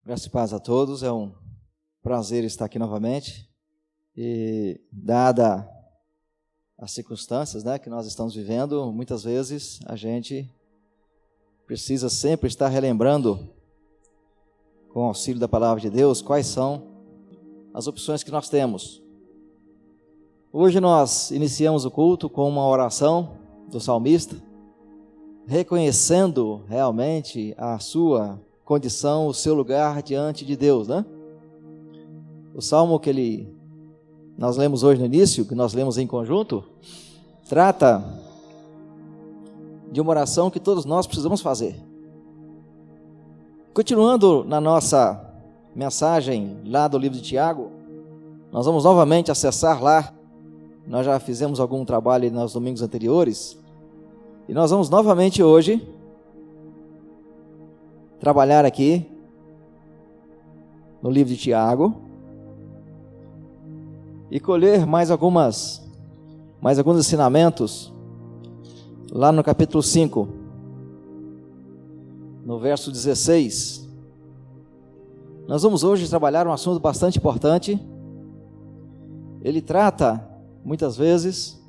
Graça e paz a todos, é um prazer estar aqui novamente e dada as circunstâncias, que nós estamos vivendo, muitas vezes a gente precisa sempre estar relembrando, com o auxílio da palavra de Deus, quais são as opções que nós temos. Hoje nós iniciamos o culto com uma oração do salmista, reconhecendo realmente a sua condição, o seu lugar diante de Deus, O salmo que nós lemos hoje no início, que nós lemos em conjunto, trata de uma oração que todos nós precisamos fazer. Continuando na nossa mensagem lá do livro de Tiago, nós vamos novamente acessar lá. Nós já fizemos algum trabalho nos domingos anteriores, e nós vamos novamente hoje trabalhar aqui no livro de Tiago e colher mais alguns ensinamentos lá no capítulo 5, no verso 16. Nós vamos hoje trabalhar um assunto bastante importante. Ele trata, muitas vezes,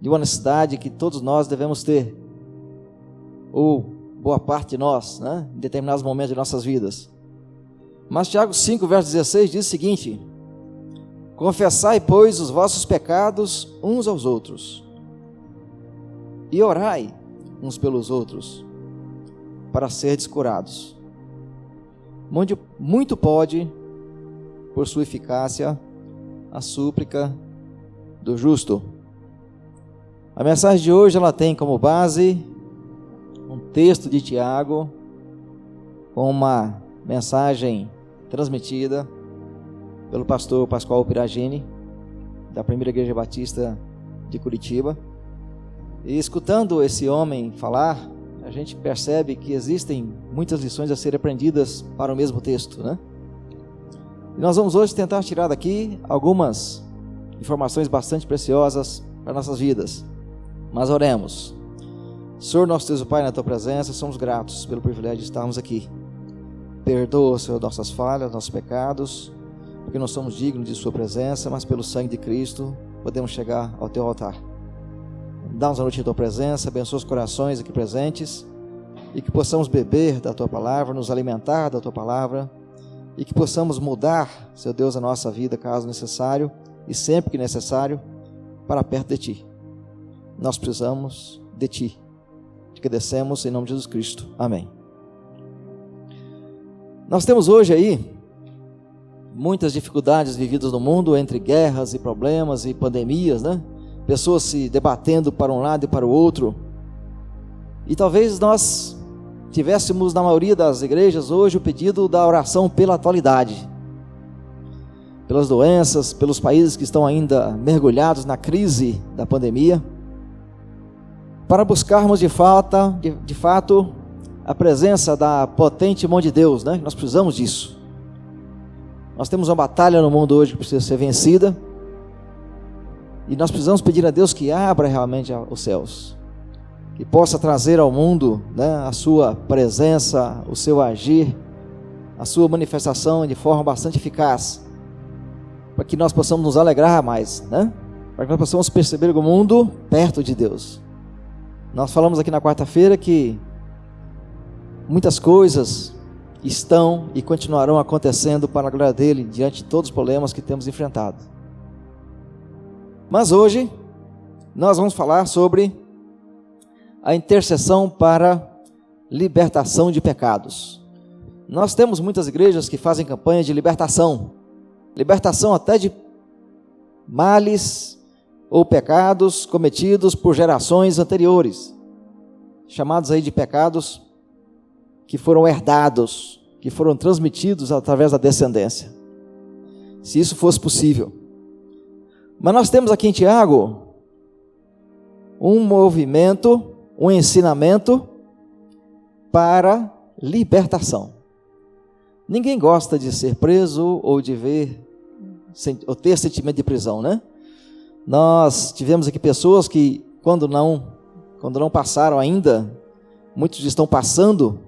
de uma necessidade que todos nós devemos ter, ou boa parte de nós, em determinados momentos de nossas vidas. Mas Tiago 5, verso 16 diz o seguinte: confessai, pois, os vossos pecados uns aos outros, e orai uns pelos outros, para serdes curados. Muito pode, por sua eficácia, a súplica do justo. A mensagem de hoje ela tem como base um texto de Tiago, com uma mensagem transmitida pelo pastor Pascoal Piragini, da Primeira Igreja Batista de Curitiba. E escutando esse homem falar, a gente percebe que existem muitas lições a serem aprendidas para o mesmo texto, E nós vamos hoje tentar tirar daqui algumas informações bastante preciosas para nossas vidas. Mas oremos. Senhor, nosso Deus e Pai, na Tua presença, somos gratos pelo privilégio de estarmos aqui. Perdoa, Senhor, nossas falhas, nossos pecados, porque não somos dignos de Sua presença, mas pelo sangue de Cristo podemos chegar ao Teu altar. Dá-nos a noite de Tua presença, abençoa os corações aqui presentes, e que possamos beber da Tua palavra, nos alimentar da Tua palavra, e que possamos mudar, Senhor Deus, a nossa vida, caso necessário, e sempre que necessário, para perto de Ti. Nós precisamos de Ti. Te agradecemos em nome de Jesus Cristo. Amém. Nós temos hoje aí muitas dificuldades vividas no mundo, entre guerras e problemas e pandemias, Pessoas se debatendo para um lado e para o outro. E talvez nós tivéssemos na maioria das igrejas hoje o pedido da oração pela atualidade, pelas doenças, pelos países que estão ainda mergulhados na crise da pandemia, para buscarmos de fato a presença da potente mão de Deus, Nós precisamos disso. Nós temos uma batalha no mundo hoje que precisa ser vencida, e nós precisamos pedir a Deus que abra realmente os céus, que possa trazer ao mundo, a sua presença, o seu agir, a sua manifestação de forma bastante eficaz, para que nós possamos nos alegrar mais, para que nós possamos perceber o mundo perto de Deus. Nós falamos aqui na quarta-feira que muitas coisas estão e continuarão acontecendo para a glória dele, diante de todos os problemas que temos enfrentado. Mas hoje nós vamos falar sobre a intercessão para libertação de pecados. Nós temos muitas igrejas que fazem campanha de libertação até de males ou pecados cometidos por gerações anteriores, chamados aí de pecados que foram herdados, que foram transmitidos através da descendência, se isso fosse possível. Mas nós temos aqui em Tiago um movimento, um ensinamento para libertação. Ninguém gosta de ser preso ou de ou ter sentimento de prisão, Nós tivemos aqui pessoas que quando não passaram ainda, muitos estão passando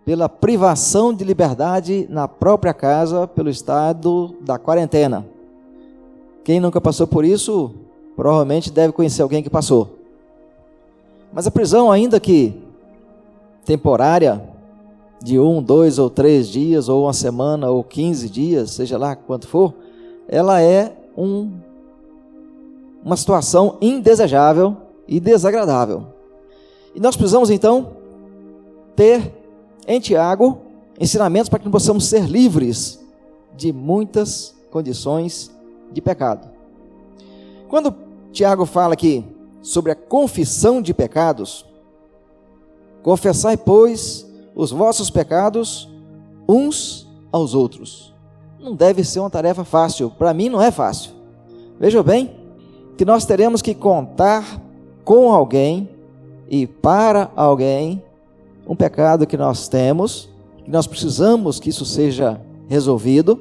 pela privação de liberdade na própria casa, pelo estado da quarentena. Quem nunca passou por isso, provavelmente deve conhecer alguém que passou. Mas a prisão, ainda que temporária, de 1, 2 ou 3 dias, ou uma semana, ou 15 dias, seja lá quanto for, ela é uma situação indesejável e desagradável. E nós precisamos então ter em Tiago ensinamentos para que possamos ser livres de muitas condições de pecado. Quando Tiago fala aqui sobre a confissão de pecados, confessai, pois, os vossos pecados uns aos outros. Não deve ser uma tarefa fácil, para mim não é fácil. Veja bem, que nós teremos que contar com alguém e para alguém um pecado que nós temos, que nós precisamos que isso seja resolvido.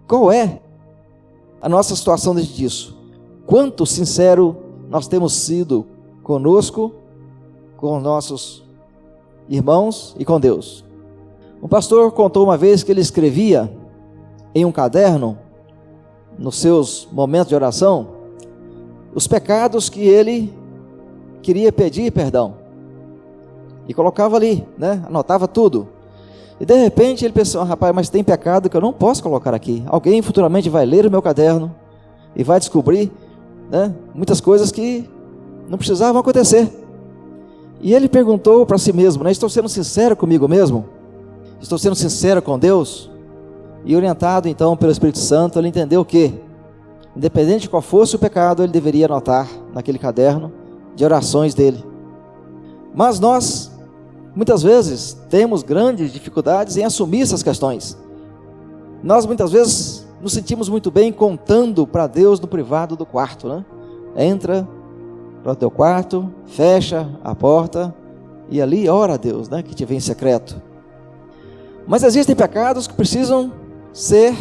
Qual é a nossa situação diante disso? Quanto sincero nós temos sido conosco, com nossos irmãos e com Deus? Um pastor contou uma vez que ele escrevia em um caderno, nos seus momentos de oração, os pecados que ele queria pedir perdão. E colocava ali, anotava tudo. E de repente ele pensou, rapaz, mas tem pecado que eu não posso colocar aqui. Alguém futuramente vai ler o meu caderno e vai descobrir muitas coisas que não precisavam acontecer. E ele perguntou para si mesmo, estou sendo sincero comigo mesmo? Estou sendo sincero com Deus? E orientado então pelo Espírito Santo, ele entendeu que, independente de qual fosse o pecado, ele deveria anotar naquele caderno de orações dele. Mas nós, muitas vezes, temos grandes dificuldades em assumir essas questões. Nós muitas vezes nos sentimos muito bem contando para Deus no privado do quarto, Entra para o teu quarto, fecha a porta e ali ora a Deus, que te vem em secreto. Mas existem pecados que precisam ser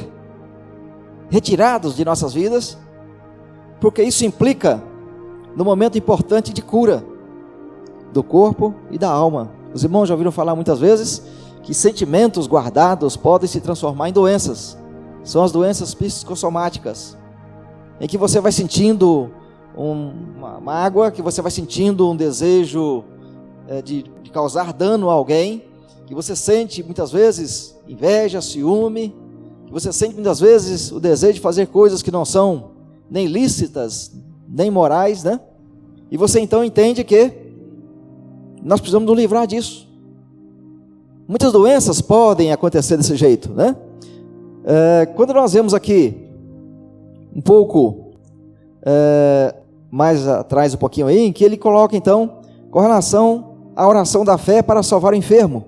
retirados de nossas vidas, porque isso implica no momento importante de cura do corpo e da alma. Os irmãos já ouviram falar muitas vezes que sentimentos guardados podem se transformar em doenças. São as doenças psicossomáticas, em que você vai sentindo uma mágoa, que você vai sentindo um desejo de causar dano a alguém, que você sente muitas vezes inveja, ciúme, que você sente muitas vezes o desejo de fazer coisas que não são nem lícitas, nem morais, E você então entende que nós precisamos nos livrar disso. Muitas doenças podem acontecer desse jeito, Quando nós vemos aqui um pouco mais atrás um pouquinho aí, em que ele coloca então com relação à oração da fé para salvar o enfermo.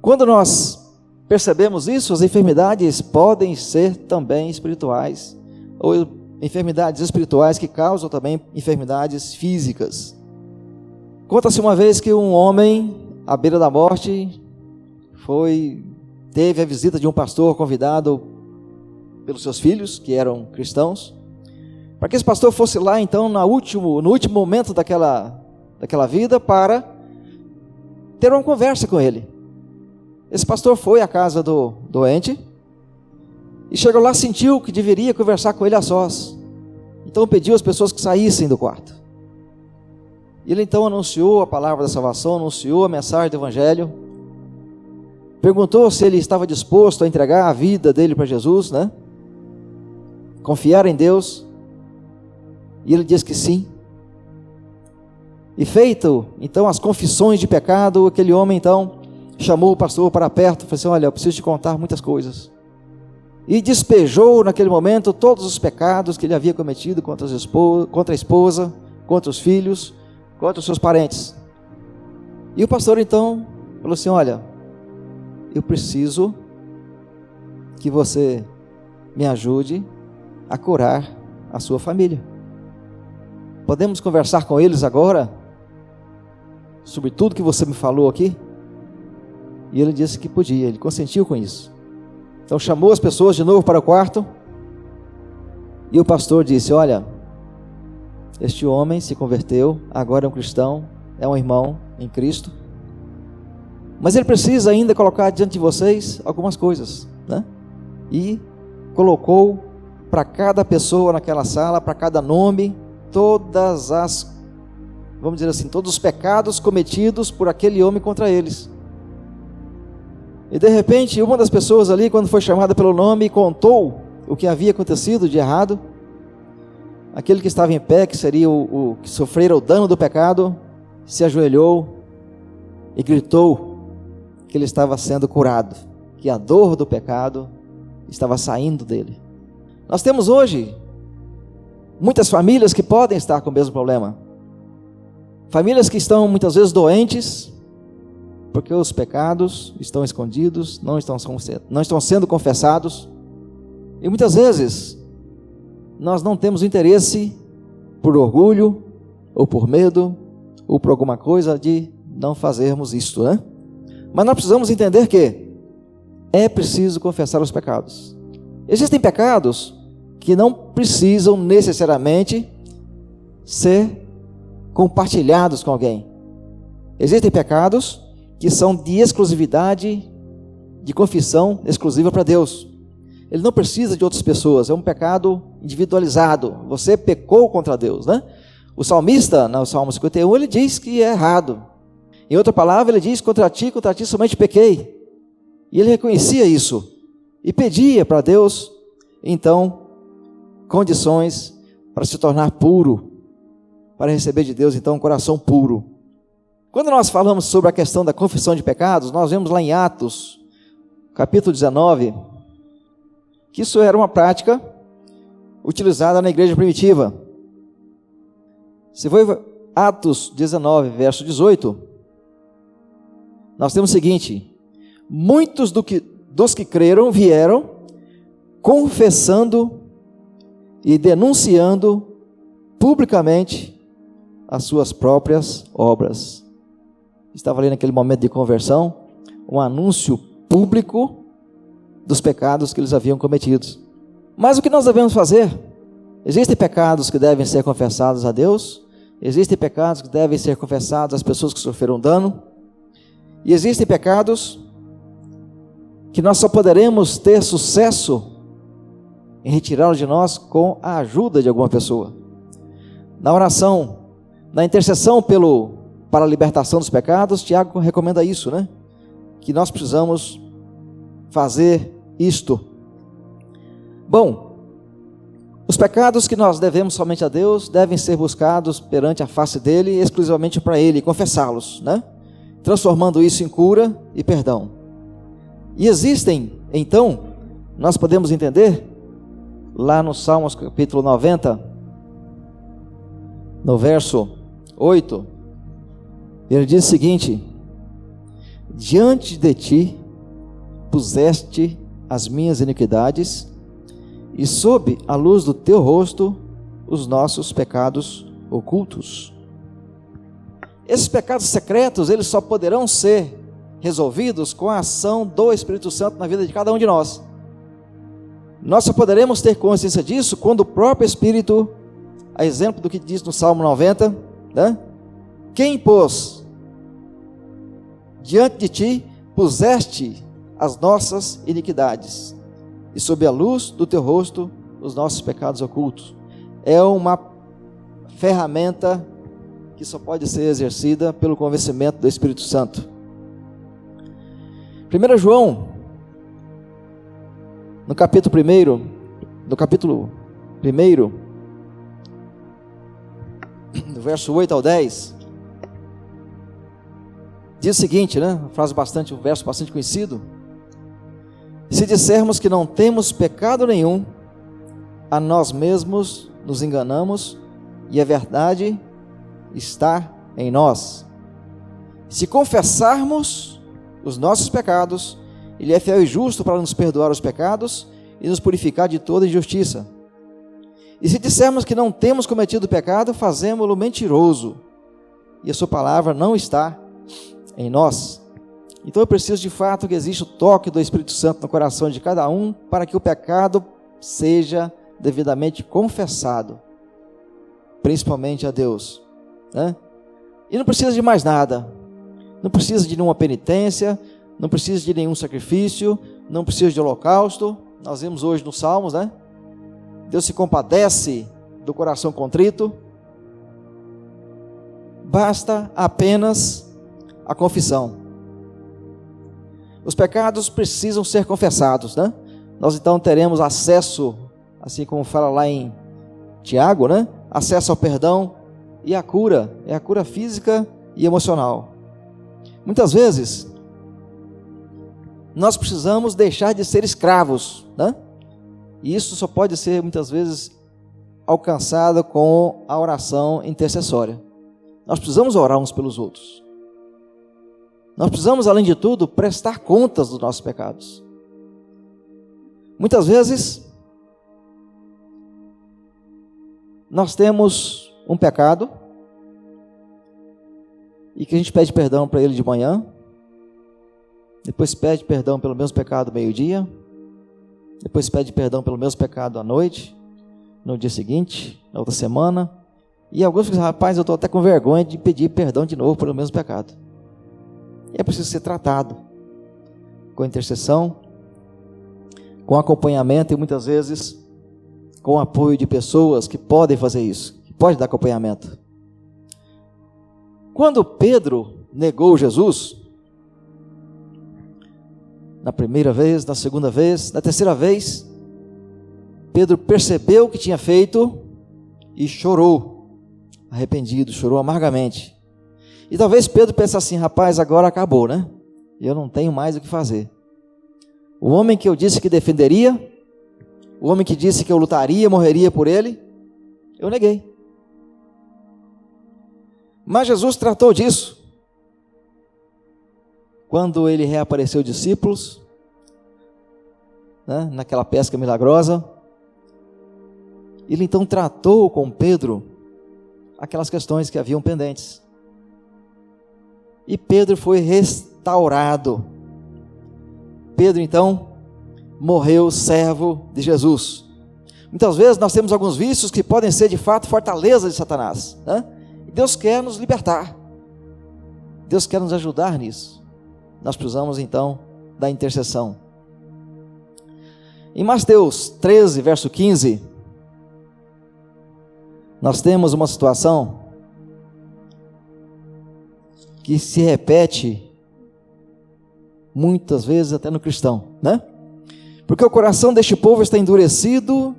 Quando nós percebemos isso, as enfermidades podem ser também espirituais, ou enfermidades espirituais que causam também enfermidades físicas. Conta-se uma vez que um homem à beira da morte teve a visita de um pastor convidado pelos seus filhos, que eram cristãos, para que esse pastor fosse lá então no último momento daquela vida para ter uma conversa com ele. Esse pastor foi à casa do doente e chegou lá, sentiu que deveria conversar com ele a sós. Então pediu às pessoas que saíssem do quarto. Ele então anunciou a palavra da salvação, anunciou a mensagem do evangelho, perguntou se ele estava disposto a entregar a vida dele para Jesus, confiar em Deus, e ele disse que sim. E feito então as confissões de pecado, aquele homem então chamou o pastor para perto, falou assim, olha, eu preciso te contar muitas coisas. E despejou naquele momento todos os pecados que ele havia cometido contra a esposa, contra os filhos, contra os seus parentes. E o pastor então falou assim, olha, eu preciso que você me ajude a curar a sua família. Podemos conversar com eles agora sobre tudo que você me falou aqui? E ele disse que podia, ele consentiu com isso. Então chamou as pessoas de novo para o quarto, e o pastor disse, olha, este homem se converteu, agora é um cristão, é um irmão em Cristo, Mas ele precisa ainda colocar diante de vocês algumas coisas, né? E colocou para cada pessoa naquela sala, para cada nome, todas as, vamos dizer assim, todos os pecados cometidos por aquele homem contra eles. E de repente, uma das pessoas ali, quando foi chamada pelo nome, contou o que havia acontecido de errado. Aquele que estava em pé, que seria o que sofrera o dano do pecado, se ajoelhou e gritou que ele estava sendo curado, que a dor do pecado estava saindo dele. Nós temos hoje muitas famílias que podem estar com o mesmo problema. Famílias que estão muitas vezes doentes, porque os pecados estão escondidos, não estão sendo confessados. E muitas vezes nós não temos interesse, por orgulho, ou por medo, ou por alguma coisa, de não fazermos isto, né? Mas nós precisamos entender que é preciso confessar os pecados. Existem pecados que não precisam necessariamente ser compartilhados com alguém. Existem pecados que são de exclusividade, de confissão exclusiva para Deus. Ele não precisa de outras pessoas, é um pecado individualizado. Você pecou contra Deus, né? O salmista, no Salmo 51, ele diz que é errado. Em outra palavra, ele diz: contra ti somente pequei. E ele reconhecia isso e pedia para Deus, então, condições para se tornar puro, para receber de Deus, então, um coração puro. Quando nós falamos sobre a questão da confissão de pecados, nós vemos lá em Atos, capítulo 19, que isso era uma prática utilizada na igreja primitiva. Se for Atos 19, verso 18, nós temos o seguinte: muitos dos que creram vieram confessando e denunciando publicamente as suas próprias obras. Estava ali naquele momento de conversão, um anúncio público dos pecados que eles haviam cometidos. Mas o que nós devemos fazer? Existem pecados que devem ser confessados a Deus, existem pecados que devem ser confessados às pessoas que sofreram dano, e existem pecados que nós só poderemos ter sucesso em retirá-los de nós com a ajuda de alguma pessoa. Na oração, na intercessão para a libertação dos pecados, Tiago recomenda isso, né? Que nós precisamos fazer isto. Bom, os pecados que nós devemos somente a Deus devem ser buscados perante a face dele, exclusivamente para ele, confessá-los, né? Transformando isso em cura e perdão. E existem, então, nós podemos entender, lá no Salmos capítulo 90, no verso 8, ele diz o seguinte: diante de ti puseste as minhas iniquidades, e sob a luz do teu rosto os nossos pecados ocultos. Esses pecados secretos, eles só poderão ser resolvidos com a ação do Espírito Santo na vida de cada um de nós. Nós só poderemos ter consciência disso quando o próprio Espírito, a exemplo do que diz no Salmo 90, né? Quem pôs diante de ti, puseste as nossas iniquidades, e sob a luz do teu rosto os nossos pecados ocultos. É uma ferramenta que só pode ser exercida pelo convencimento do Espírito Santo. 1 João, no capítulo 1, do verso 8 ao 10, diz o seguinte, né? Um verso bastante conhecido: se dissermos que não temos pecado nenhum, a nós mesmos nos enganamos, e a verdade está em nós. Se confessarmos os nossos pecados, Ele é fiel e justo para nos perdoar os pecados e nos purificar de toda injustiça. E se dissermos que não temos cometido pecado, fazemo-lo mentiroso, e a sua palavra não está em nós. Então eu preciso de fato que exista o toque do Espírito Santo no coração de cada um, para que o pecado seja devidamente confessado, principalmente a Deus, né? E não precisa de mais nada. não precisa de nenhuma penitência, não precisa de nenhum sacrifício, não precisa de holocausto. Nós vemos hoje nos Salmos, né? Deus se compadece do coração contrito. Basta apenas a confissão. Os pecados precisam ser confessados, né? Nós então teremos acesso, assim como fala lá em Tiago, né? Acesso ao perdão e à cura, é a cura física e emocional. Muitas vezes, nós precisamos deixar de ser escravos, né? E isso só pode ser, muitas vezes, alcançado com a oração intercessória. Nós precisamos orar uns pelos outros. Nós precisamos, além de tudo, prestar contas dos nossos pecados. Muitas vezes, nós temos um pecado e que a gente pede perdão para ele de manhã, depois pede perdão pelo mesmo pecado meio-dia, depois pede perdão pelo mesmo pecado à noite, no dia seguinte, na outra semana, e alguns dizem, rapaz, eu estou até com vergonha de pedir perdão de novo pelo mesmo pecado. E é preciso ser tratado com intercessão, com acompanhamento e muitas vezes com o apoio de pessoas que podem fazer isso, que podem dar acompanhamento. Quando Pedro negou Jesus, na primeira vez, na segunda vez, na terceira vez, Pedro percebeu o que tinha feito e chorou, arrependido, chorou amargamente. E talvez Pedro pense assim, rapaz, agora acabou, né? Eu não tenho mais o que fazer. O homem que eu disse que defenderia, o homem que disse que eu lutaria, morreria por ele, eu neguei. Mas Jesus tratou disso. Quando ele reapareceu aos discípulos, né, naquela pesca milagrosa, ele então tratou com Pedro aquelas questões que haviam pendentes. E Pedro foi restaurado. Pedro então morreu servo de Jesus. Muitas vezes nós temos alguns vícios que podem ser de fato fortaleza de Satanás, né? E Deus quer nos libertar. Deus quer nos ajudar nisso. Nós precisamos então da intercessão. Em Mateus 13, verso 15, nós temos uma situação que se repete muitas vezes até no cristão, né? Porque o coração deste povo está endurecido,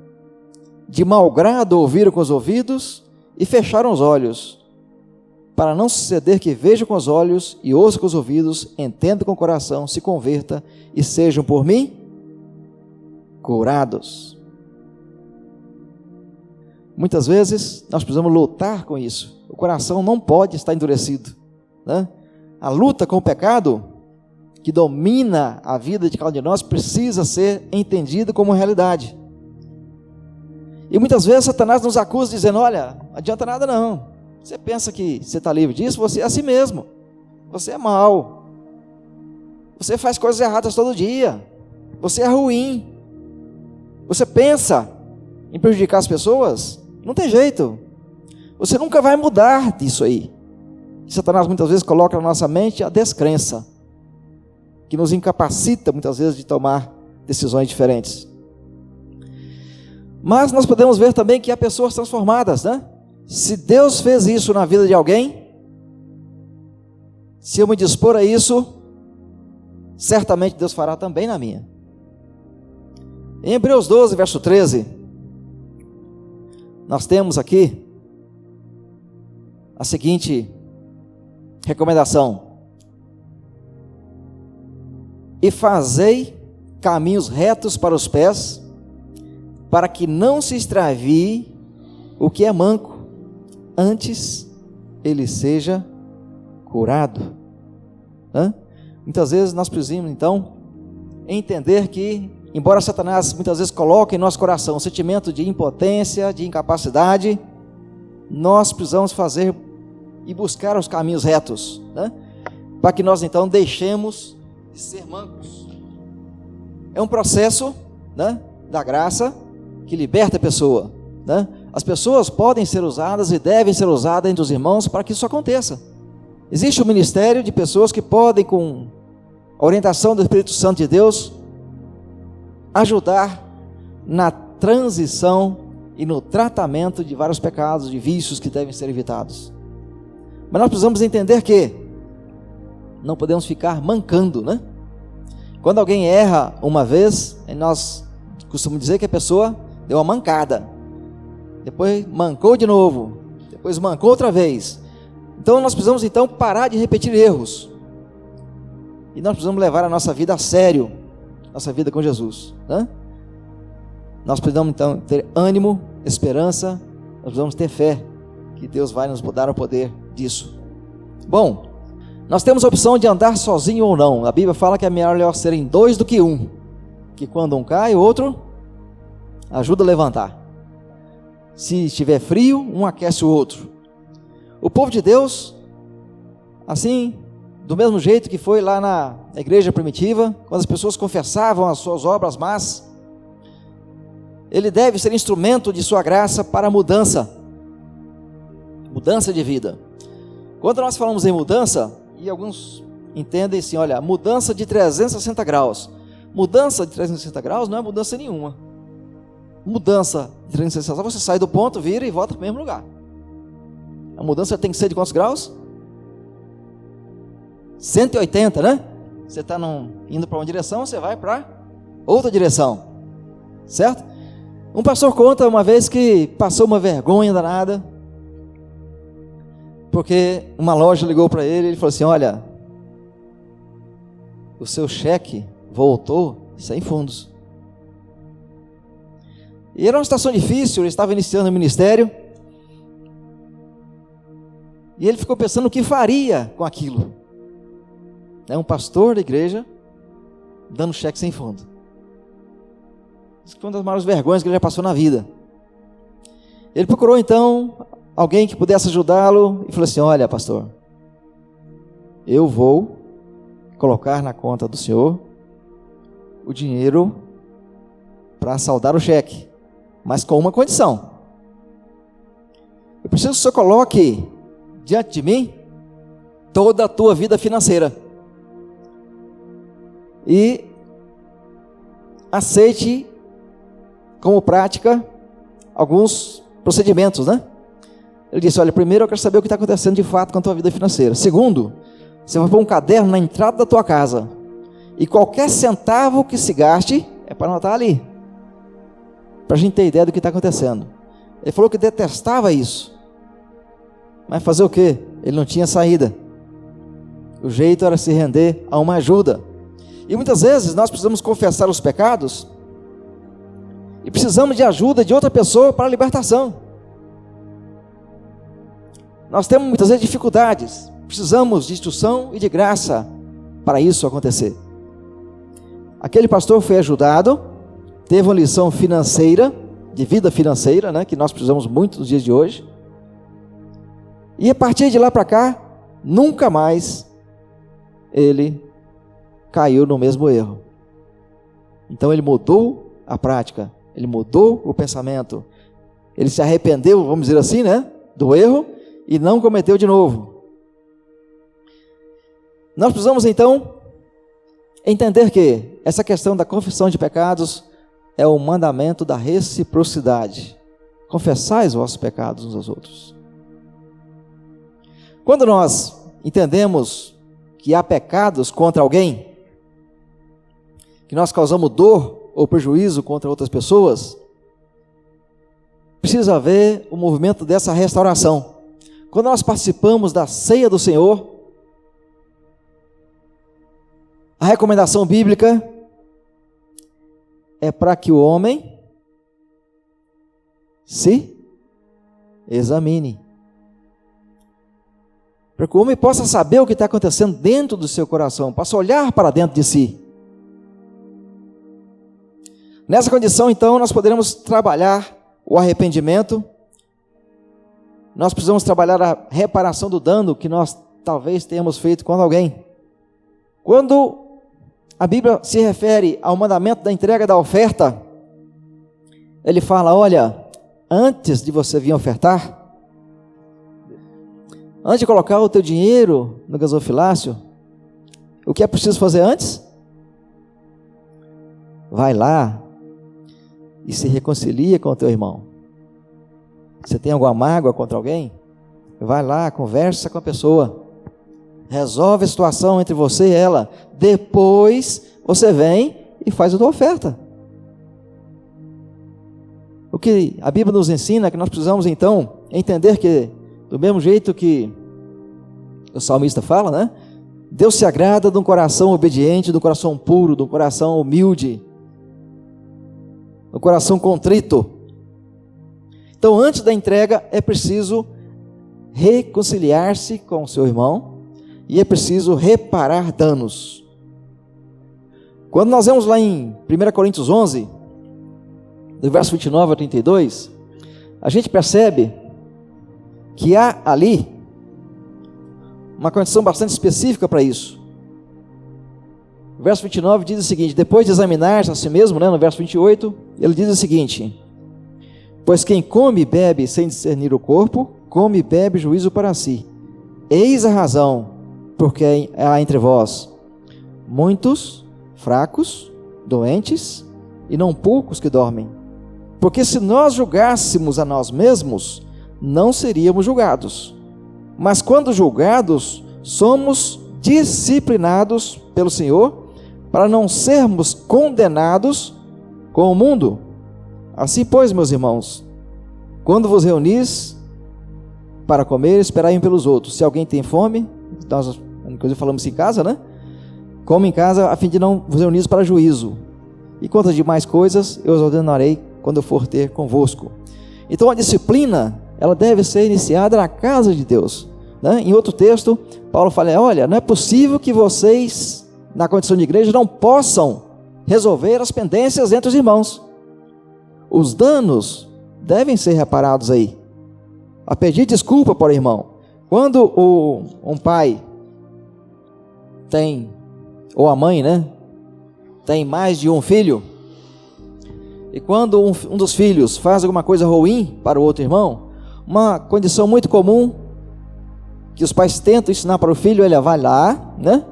de mau grado ouviram com os ouvidos e fecharam os olhos, para não suceder que vejam com os olhos e ouçam com os ouvidos, entendam com o coração, se converta e sejam por mim curados. Muitas vezes nós precisamos lutar com isso. O coração não pode estar endurecido, né? A luta com o pecado que domina a vida de cada um de nós precisa ser entendida como realidade. E muitas vezes Satanás nos acusa dizendo, olha, não adianta nada não, você pensa que você está livre disso, você é assim mesmo, você é mau, você faz coisas erradas todo dia, você é ruim, você pensa em prejudicar as pessoas, não tem jeito, você nunca vai mudar disso aí. Satanás muitas vezes coloca na nossa mente a descrença, que nos incapacita muitas vezes de tomar decisões diferentes. Mas nós podemos ver também que há pessoas transformadas, né? Se Deus fez isso na vida de alguém, se eu me dispor a isso, certamente Deus fará também na minha. Em Hebreus 12, verso 13, nós temos aqui a seguinte recomendação: e fazei caminhos retos para os pés, para que não se extravie o que é manco, antes ele seja curado. Muitas vezes nós precisamos então entender que, embora Satanás muitas vezes coloque em nosso coração um sentimento de impotência, de incapacidade, nós precisamos fazer e buscar os caminhos retos, para que nós então deixemos de ser mancos. É um processo, da graça que liberta a pessoa, As pessoas podem ser usadas e devem ser usadas entre os irmãos para que isso aconteça. Existe um ministério de pessoas que podem, com a orientação do Espírito Santo de Deus, ajudar na transição e no tratamento de vários pecados, de vícios que devem ser evitados. Mas nós precisamos entender que não podemos ficar mancando, né? Quando alguém erra uma vez, nós costumamos dizer que a pessoa deu uma mancada, depois mancou de novo, depois mancou outra vez. Então nós precisamos então parar de repetir erros, e nós precisamos levar a nossa vida a sério, nossa vida com Jesus, né? Nós precisamos então ter ânimo, esperança, nós precisamos ter fé, que Deus vai nos dar o poder disso. Bom, nós temos a opção de andar sozinho ou não. A Bíblia fala que é melhor serem dois do que um, que quando um cai, o outro ajuda a levantar. Se estiver frio, um aquece o outro. O povo de Deus, assim, do mesmo jeito que foi lá na igreja primitiva, quando as pessoas confessavam as suas obras más, ele deve ser instrumento de sua graça para a mudança de vida. Quando nós falamos em mudança, e alguns entendem assim, olha, mudança de 360 graus. Mudança de 360 graus não é mudança nenhuma. Mudança de 360 graus, você sai do ponto, vira e volta para o mesmo lugar. A mudança tem que ser de quantos graus? 180, né? Você está indo para uma direção, você vai para outra direção, certo? Um pastor conta uma vez que passou uma vergonha danada, porque uma loja ligou para ele e ele falou assim, olha, o seu cheque voltou sem fundos. E era uma situação difícil, ele estava iniciando o ministério, e ele ficou pensando o que faria com aquilo. É um pastor da igreja dando cheque sem fundo. Isso foi uma das maiores vergonhas que ele já passou na vida. Ele procurou então alguém que pudesse ajudá-lo e falou assim, olha pastor, eu vou colocar na conta do senhor o dinheiro para saldar o cheque, mas com uma condição. Eu preciso que o senhor coloque diante de mim toda a tua vida financeira e aceite como prática alguns procedimentos, né? Ele disse, olha, primeiro eu quero saber o que está acontecendo de fato com a tua vida financeira. Segundo, você vai pôr um caderno na entrada da tua casa, e qualquer centavo que se gaste, é para anotar ali, para a gente ter ideia do que está acontecendo. Ele falou que detestava isso, mas fazer o quê? Ele não tinha saída. O jeito era se render a uma ajuda. E muitas vezes nós precisamos confessar os pecados, e precisamos de ajuda de outra pessoa para a libertação. Nós temos muitas vezes dificuldades, precisamos de instrução e de graça para isso acontecer. Aquele pastor foi ajudado, teve uma lição financeira, de vida financeira, né, que nós precisamos muito nos dias de hoje, e a partir de lá para cá, nunca mais ele caiu no mesmo erro. Então ele mudou a prática, ele mudou o pensamento, ele se arrependeu, vamos dizer assim, né, do erro, e não cometeu de novo. Nós precisamos então entender que essa questão da confissão de pecados é o mandamento da reciprocidade. Confessai os vossos pecados uns aos outros. Quando nós entendemos que há pecados contra alguém, que nós causamos dor ou prejuízo contra outras pessoas, precisa haver o movimento dessa restauração. Quando nós participamos da ceia do Senhor, a recomendação bíblica é para que o homem se examine, para que o homem possa saber o que está acontecendo dentro do seu coração, possa olhar para dentro de si. Nessa condição, então, nós poderemos trabalhar o arrependimento, nós precisamos trabalhar a reparação do dano que nós talvez tenhamos feito com alguém. Quando a Bíblia se refere ao mandamento da entrega da oferta, ele fala, olha, antes de você vir ofertar, Antes de colocar o teu dinheiro no gasofilácio, o que é preciso fazer antes? Vai lá e se reconcilia com o teu irmão. Você tem alguma mágoa contra alguém? Vai lá, conversa com a pessoa. Resolve a situação entre você e ela. Depois você vem e faz a tua oferta. O que a Bíblia nos ensina é que nós precisamos então entender que, do mesmo jeito que o salmista fala, né? Deus se agrada de um coração obediente, de um coração puro, de um coração humilde, de um coração contrito. Então, antes da entrega, é preciso reconciliar-se com o seu irmão e é preciso reparar danos. Quando nós vemos lá em 1 Coríntios 11, do verso 29 a 32, a gente percebe que há ali uma condição bastante específica para isso. O verso 29 diz o seguinte: depois de examinar-se a si mesmo, no verso 28, ele diz o seguinte: pois quem come e bebe sem discernir o corpo, come e bebe juízo para si. Eis a razão porque há entre vós muitos fracos, doentes, e não poucos que dormem. Porque se nós julgássemos a nós mesmos, não seríamos julgados. Mas quando julgados, somos disciplinados pelo Senhor, para não sermos condenados com o mundo. Assim, pois, meus irmãos, quando vos reunis para comer, esperai um pelos outros. Se alguém tem fome, nós, inclusive falamos em casa, né? Come em casa, a fim de não vos reunir para juízo. E quanto às demais coisas, eu os ordenarei quando eu for ter convosco. Então a disciplina, ela deve ser iniciada na casa de Deus, né? Em outro texto, Paulo fala: olha, não é possível que vocês, na condição de igreja, não possam resolver as pendências entre os irmãos. Os danos devem ser reparados aí, a pedir desculpa para o irmão. Quando um pai tem, ou a mãe, né, tem mais de um filho, e quando um dos filhos faz alguma coisa ruim para o outro irmão, uma condição muito comum que os pais tentam ensinar para o filho, ele vai lá, né,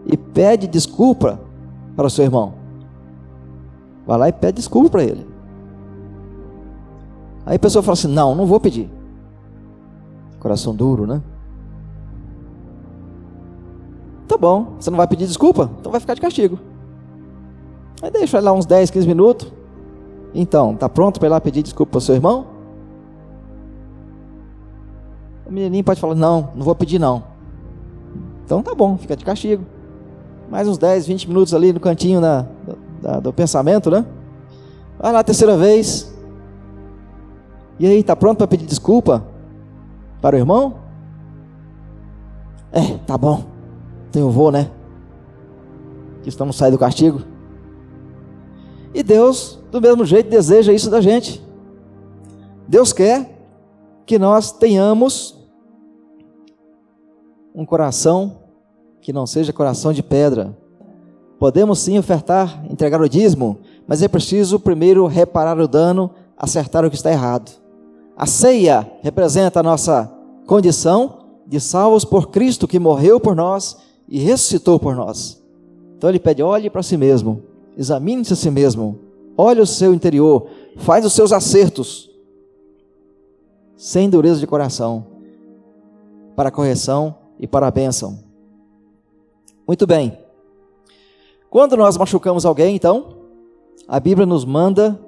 e pede desculpa para o seu irmão. Vai lá e pede desculpa para ele. Aí a pessoa fala assim: não vou pedir. Coração duro, né? Tá bom, você não vai pedir desculpa? Então vai ficar de castigo. Aí deixa ele lá uns 10, 15 minutos. Então, tá pronto para ir lá pedir desculpa para o seu irmão? O menininho pode falar: não vou pedir não. Então tá bom, fica de castigo. Mais uns 10, 20 minutos ali no cantinho do pensamento, né? Vai lá a terceira vez. E aí, tá pronto para pedir desculpa para o irmão? Tá bom. Então eu vou, né? Que estamos saindo do castigo. E Deus, do mesmo jeito, deseja isso da gente. Deus quer que nós tenhamos um coração que não seja coração de pedra. Podemos sim ofertar, entregar o dízimo, mas é preciso primeiro reparar o dano, acertar o que está errado. A ceia representa a nossa condição de salvos por Cristo, que morreu por nós e ressuscitou por nós. Então ele pede: olhe para si mesmo, examine-se a si mesmo, olhe o seu interior, faz os seus acertos, sem dureza de coração, para a correção e para a bênção. Muito bem. Quando nós machucamos alguém, então, a Bíblia nos manda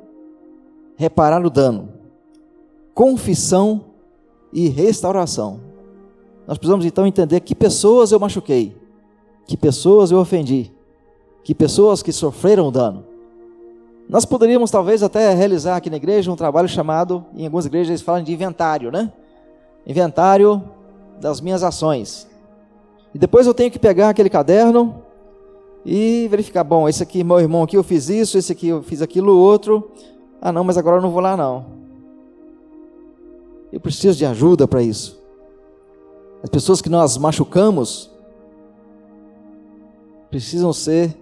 reparar o dano, confissão e restauração. Nós precisamos então entender que pessoas eu machuquei, que pessoas eu ofendi, que pessoas que sofreram o dano. Nós poderíamos talvez até realizar aqui na igreja um trabalho chamado, em algumas igrejas eles falam de inventário, né? Inventário das minhas ações. E depois eu tenho que pegar aquele caderno e verificar: bom, esse aqui, meu irmão aqui, eu fiz isso, esse aqui eu fiz aquilo outro. Ah não, mas agora eu não vou lá não. Eu preciso de ajuda para isso. As pessoas que nós machucamos precisam ser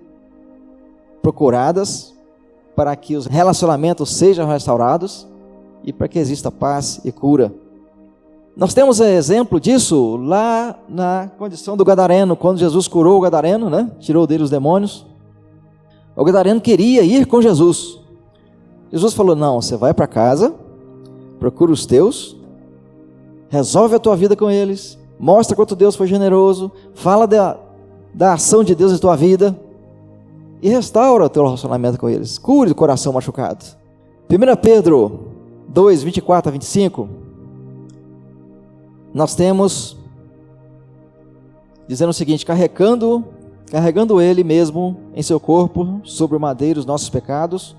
procuradas para que os relacionamentos sejam restaurados e para que exista paz e cura. Nós temos exemplo disso lá na condição do gadareno, quando Jesus curou o gadareno, né? Tirou dele os demônios. O gadareno queria ir com Jesus. Jesus falou: não, você vai para casa, procura os teus, resolve a tua vida com eles, mostra quanto Deus foi generoso, fala da ação de Deus em tua vida e restaura o teu relacionamento com eles. Cure o coração machucado. 1 Pedro 2, 24 a 25, nós temos dizendo o seguinte: carregando ele mesmo em seu corpo sobre o madeiro os nossos pecados,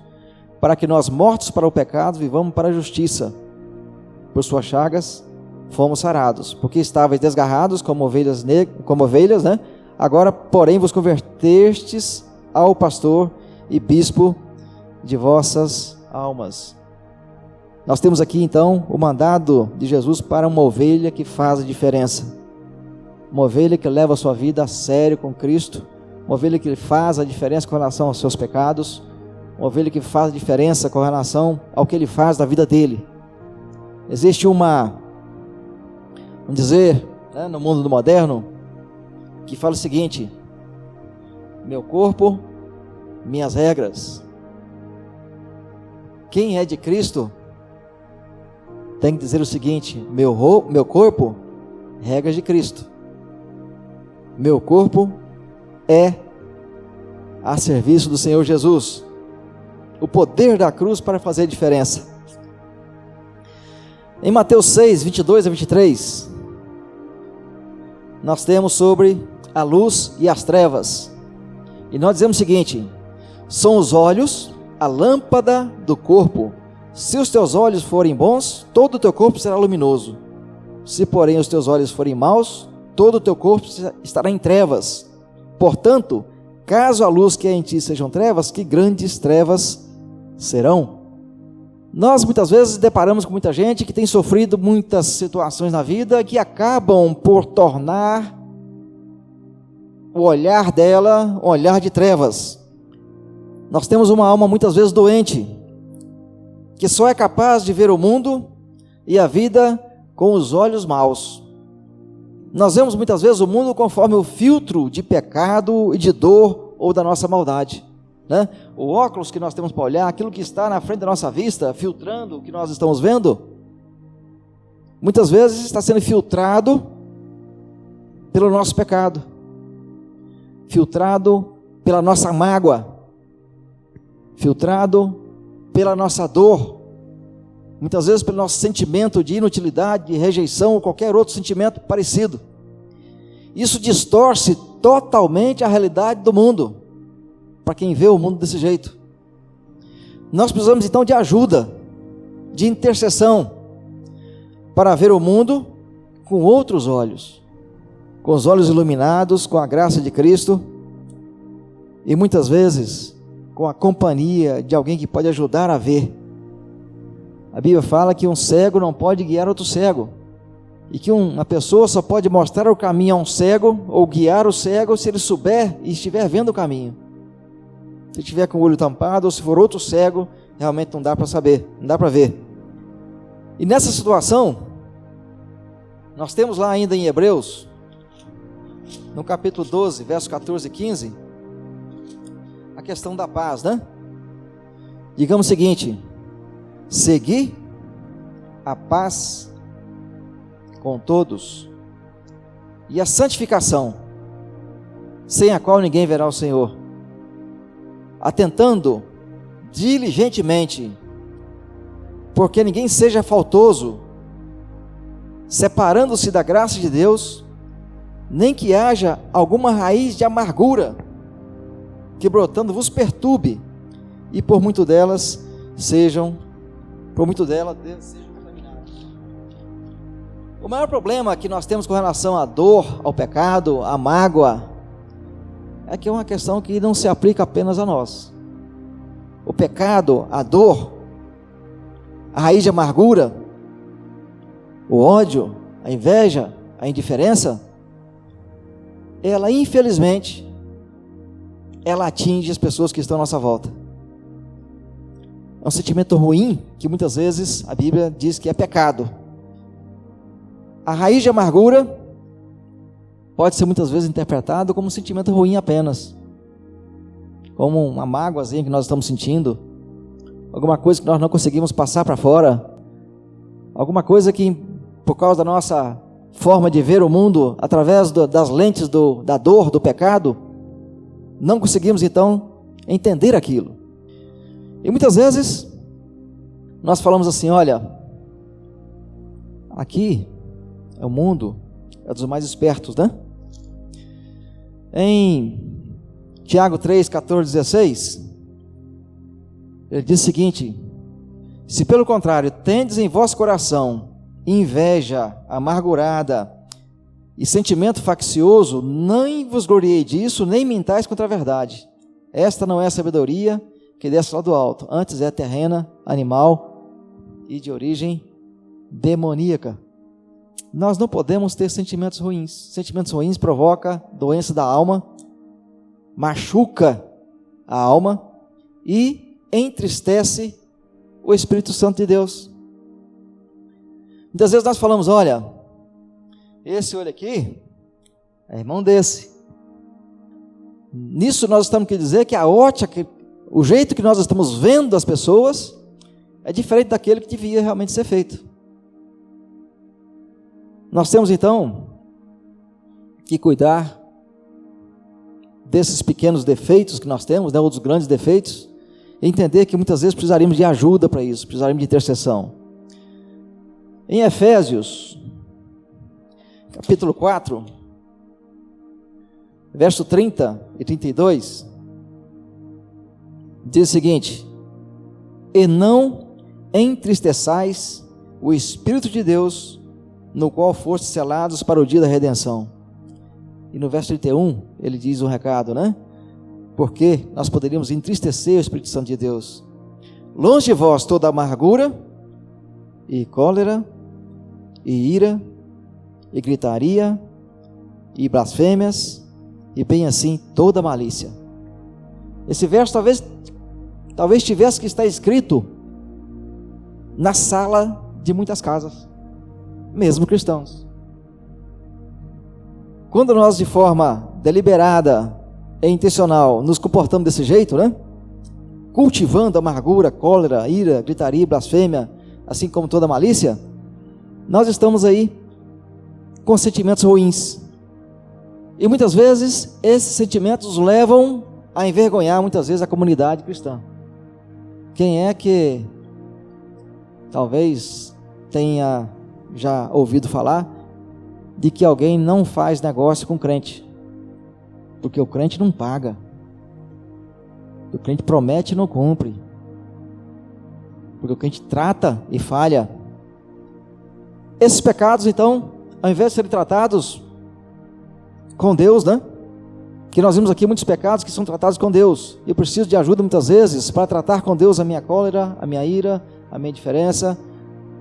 para que nós, mortos para o pecado, vivamos para a justiça. Por suas chagas fomos sarados, porque estáveis desgarrados como ovelhas, né? Agora, porém, vos convertestes ao pastor e bispo de vossas almas. Nós temos aqui então o mandado de Jesus para uma ovelha que faz a diferença, uma ovelha que leva a sua vida a sério com Cristo, uma ovelha que faz a diferença com relação aos seus pecados, uma ovelha que faz a diferença com relação ao que ele faz da vida dele. Existe vamos dizer, né, no mundo moderno, que fala o seguinte: meu corpo, minhas regras. Quem é de Cristo tem que dizer o seguinte: meu corpo, regras de Cristo. Meu corpo é a serviço do Senhor Jesus. O poder da cruz para fazer a diferença. Em Mateus 6, 22 a 23, nós temos sobre a luz e as trevas. E nós dizemos o seguinte: são os olhos a lâmpada do corpo. Se os teus olhos forem bons, todo o teu corpo será luminoso. Se porém os teus olhos forem maus, todo o teu corpo estará em trevas. Portanto, caso a luz que é em ti sejam trevas, que grandes trevas serão. Nós muitas vezes deparamos com muita gente que tem sofrido muitas situações na vida que acabam por tornar o olhar dela um olhar de trevas. Nós temos uma alma muitas vezes doente, que só é capaz de ver o mundo e a vida com os olhos maus. Nós vemos muitas vezes o mundo conforme o filtro de pecado e de dor ou da nossa maldade, né? O óculos que nós temos para olhar, aquilo que está na frente da nossa vista, filtrando o que nós estamos vendo, muitas vezes está sendo filtrado pelo nosso pecado, filtrado pela nossa mágoa, filtrado pela nossa dor, muitas vezes pelo nosso sentimento de inutilidade, de rejeição ou qualquer outro sentimento parecido. Isso distorce totalmente a realidade do mundo, para quem vê o mundo desse jeito. Nós precisamos então de ajuda, de intercessão, para ver o mundo com outros olhos, com os olhos iluminados, com a graça de Cristo, e muitas vezes com a companhia de alguém que pode ajudar a ver. A Bíblia fala que um cego não pode guiar outro cego, e que uma pessoa só pode mostrar o caminho a um cego, ou guiar o cego, se ele souber e estiver vendo o caminho. Se estiver com o olho tampado, ou se for outro cego, realmente não dá para saber, não dá para ver. E nessa situação, nós temos lá ainda em Hebreus, no capítulo 12, versos 14 e 15, a questão da paz, né? Digamos o seguinte: segui a paz com todos e a santificação, sem a qual ninguém verá o Senhor, atentando diligentemente, porque ninguém seja faltoso, separando-se da graça de Deus, nem que haja alguma raiz de amargura que brotando vos perturbe, e por muito delas sejam contaminados. O maior problema que nós temos com relação à dor, ao pecado, à mágoa, é que é uma questão que não se aplica apenas a nós. O pecado, a dor, a raiz de amargura, o ódio, a inveja, a indiferença, ela infelizmente, ela atinge as pessoas que estão à nossa volta. É um sentimento ruim que muitas vezes a Bíblia diz que é pecado. A raiz de amargura pode ser muitas vezes interpretado como um sentimento ruim apenas, como uma mágoazinha que nós estamos sentindo, alguma coisa que nós não conseguimos passar para fora, alguma coisa que, por causa da nossa forma de ver o mundo, através das lentes da dor, do pecado, não conseguimos então entender aquilo. E muitas vezes nós falamos assim: olha, aqui é o mundo, é dos mais espertos, né? Em Tiago 3, 14, 16, ele diz o seguinte: se pelo contrário tendes em vosso coração inveja amargurada e sentimento faccioso, nem vos gloriei disso, nem mintais contra a verdade. Esta não é a sabedoria que desce lá do alto, antes é terrena, animal e de origem demoníaca. Nós não podemos ter sentimentos ruins. Sentimentos ruins provocam doença da alma, machuca a alma e entristece o Espírito Santo de Deus. Muitas vezes nós falamos: olha, esse olho aqui é irmão desse. Nisso nós estamos querendo dizer que a ótica, o jeito que nós estamos vendo as pessoas é diferente daquele que devia realmente ser feito. Nós temos então que cuidar desses pequenos defeitos que nós temos, né, ou dos grandes defeitos, e entender que muitas vezes precisaríamos de ajuda para isso, precisaríamos de intercessão. Em Efésios, capítulo 4, verso 30 e 32, diz o seguinte: e não entristeçais o Espírito de Deus, no qual fostes selados para o dia da redenção. E no verso 31, ele diz um recado, né? Porque nós poderíamos entristecer o Espírito Santo de Deus. Longe de vós toda amargura, e cólera, e ira, e gritaria, e blasfêmias, e bem assim toda malícia. Esse verso talvez tivesse que estar escrito na sala de muitas casas, mesmo cristãos. Quando nós, de forma deliberada e intencional, nos comportamos desse jeito, né? Cultivando amargura, cólera, ira, gritaria, blasfêmia, assim como toda malícia, nós estamos aí com sentimentos ruins. E muitas vezes esses sentimentos levam a envergonhar muitas vezes a comunidade cristã. Quem é que talvez tenha já ouvido falar de que alguém não faz negócio com crente? Porque o crente não paga, o crente promete e não cumpre, porque o crente trata e falha. Esses pecados, então, ao invés de serem tratados com Deus, né? Que nós vimos aqui muitos pecados que são tratados com Deus. Eu preciso de ajuda muitas vezes para tratar com Deus a minha cólera, a minha ira, a minha indiferença,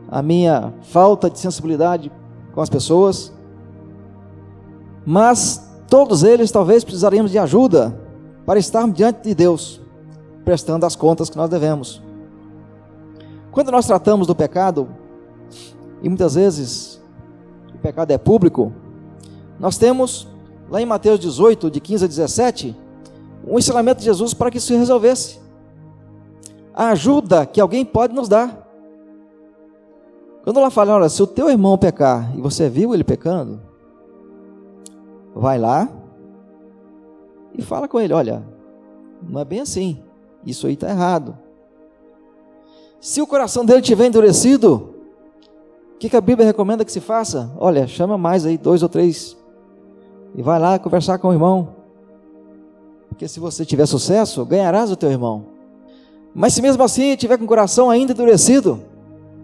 a minha falta de sensibilidade com as pessoas. Mas todos eles talvez precisaríamos de ajuda para estarmos diante de Deus, prestando as contas que nós devemos. Quando nós tratamos do pecado, e muitas vezes o pecado é público, nós temos lá em Mateus 18, de 15 a 17, um ensinamento de Jesus para que isso se resolvesse. A ajuda que alguém pode nos dar. Quando ela fala: olha, se o teu irmão pecar e você viu ele pecando, vai lá e fala com ele: olha, não é bem assim, isso aí está errado. Se o coração dele estiver endurecido, o que a Bíblia recomenda que se faça? Olha, chama mais aí 2 ou 3 e vai lá conversar com o irmão, porque se você tiver sucesso, ganharás o teu irmão. Mas se mesmo assim tiver com o coração ainda endurecido,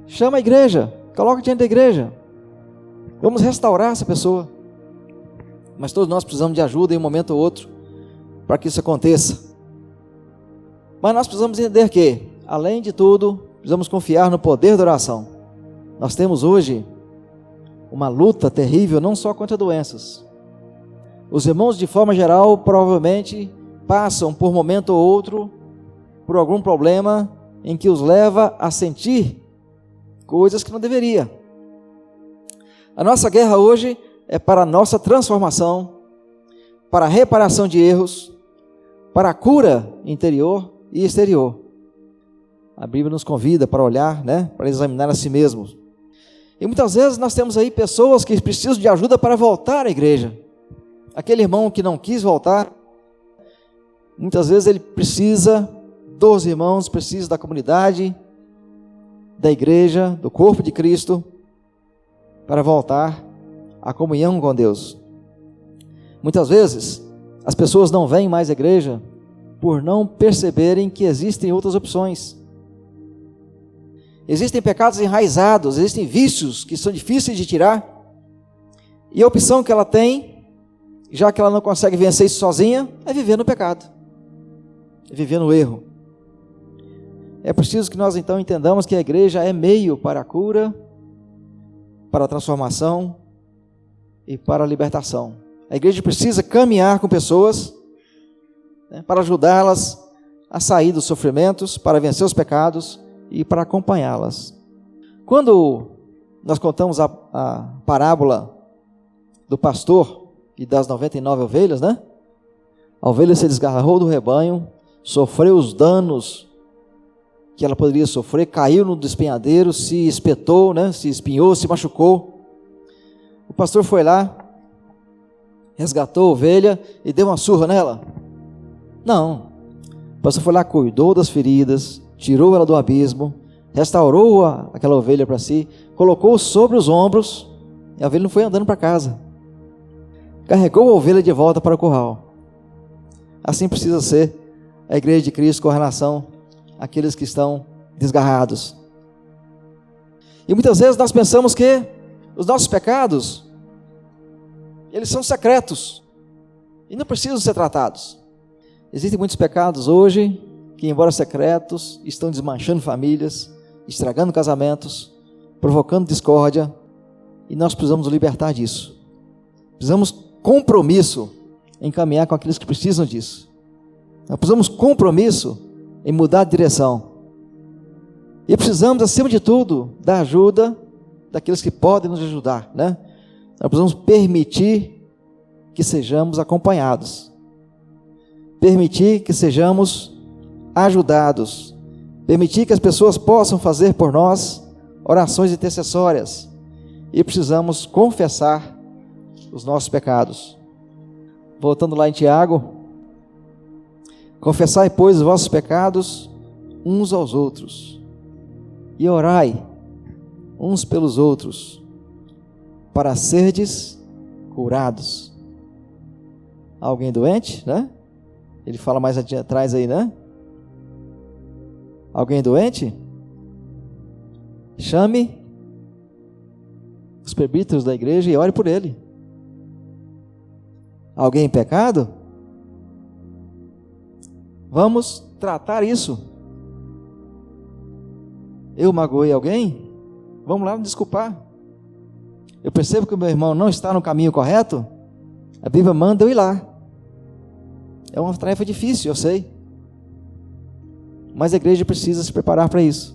chama a igreja, coloca diante da igreja, vamos restaurar essa pessoa. Mas todos nós precisamos de ajuda em um momento ou outro para que isso aconteça. Mas nós precisamos entender que, além de tudo, precisamos confiar no poder da oração. Nós temos hoje uma luta terrível, não só contra doenças. Os irmãos, de forma geral, provavelmente passam por momento ou outro por algum problema em que os leva a sentir coisas que não deveria. A nossa guerra hoje é para a nossa transformação, para a reparação de erros, para a cura interior e exterior. A Bíblia nos convida para olhar, para examinar a si mesmos. E muitas vezes nós temos aí pessoas que precisam de ajuda para voltar à igreja. Aquele irmão que não quis voltar, muitas vezes ele precisa dos irmãos, precisa da comunidade, da igreja, do corpo de Cristo, para voltar à comunhão com Deus. Muitas vezes as pessoas não vêm mais à igreja por não perceberem que existem outras opções. Existem pecados enraizados, existem vícios que são difíceis de tirar, e a opção que ela tem, já que ela não consegue vencer isso sozinha, é viver no pecado, é viver no erro. É preciso que nós então entendamos que a igreja é meio para a cura, para a transformação e para a libertação. A igreja precisa caminhar com pessoas, para ajudá-las a sair dos sofrimentos, para vencer os pecados e para acompanhá-las. Quando nós contamos a parábola do pastor e das 99 ovelhas, a ovelha se desgarrou do rebanho, sofreu os danos que ela poderia sofrer, caiu no despenhadeiro, se espetou, se espinhou, se machucou. O pastor foi lá, resgatou a ovelha e deu uma surra nela? Não. O pastor foi lá, cuidou das feridas, tirou ela do abismo, restaurou aquela ovelha para si, colocou sobre os ombros, e a ovelha não foi andando para casa. Carregou a ovelha de volta para o curral. Assim precisa ser a igreja de Cristo com relação àqueles que estão desgarrados. E muitas vezes nós pensamos que os nossos pecados, eles são secretos e não precisam ser tratados. Existem muitos pecados hoje que, embora secretos, estão desmanchando famílias, estragando casamentos, provocando discórdia, e nós precisamos nos libertar disso. Precisamos compromisso em caminhar com aqueles que precisam disso. Nós precisamos compromisso em mudar de direção. E precisamos, acima de tudo, da ajuda daqueles que podem nos ajudar, Nós precisamos permitir que sejamos acompanhados, permitir que sejamos ajudados, permitir que as pessoas possam fazer por nós orações intercessórias, e precisamos confessar os nossos pecados. Voltando lá em Tiago: confessai, pois, os vossos pecados uns aos outros, e orai uns pelos outros, para serdes curados. Alguém doente, Ele fala mais atrás aí, Alguém doente? Chame os presbíteros da igreja e ore por ele. Alguém em pecado? Vamos tratar isso. Eu magoei alguém? Vamos lá me desculpar. Eu percebo que o meu irmão não está no caminho correto? A Bíblia manda eu ir lá. É uma tarefa difícil, eu sei, mas a igreja precisa se preparar para isso.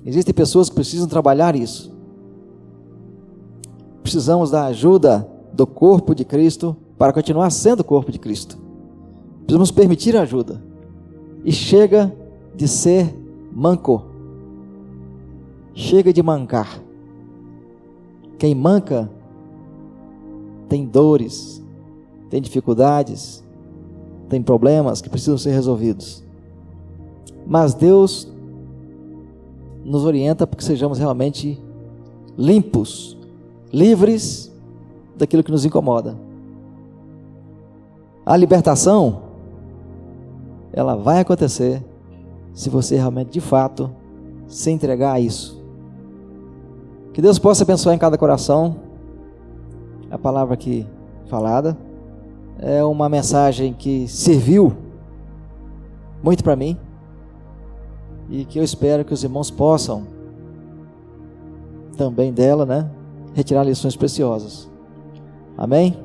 Existem pessoas que precisam trabalhar isso. Precisamos da ajuda do corpo de Cristo para continuar sendo o corpo de Cristo. Precisamos permitir a ajuda. E chega de ser manco. Chega de mancar. Quem manca tem dores, tem dificuldades, tem problemas que precisam ser resolvidos. Mas Deus nos orienta para que sejamos realmente limpos, livres daquilo que nos incomoda. A libertação, ela vai acontecer se você realmente, de fato, se entregar a isso. Que Deus possa abençoar em cada coração. A palavra aqui falada é uma mensagem que serviu muito para mim, e que eu espero que os irmãos possam também dela, retirar lições preciosas. Amém?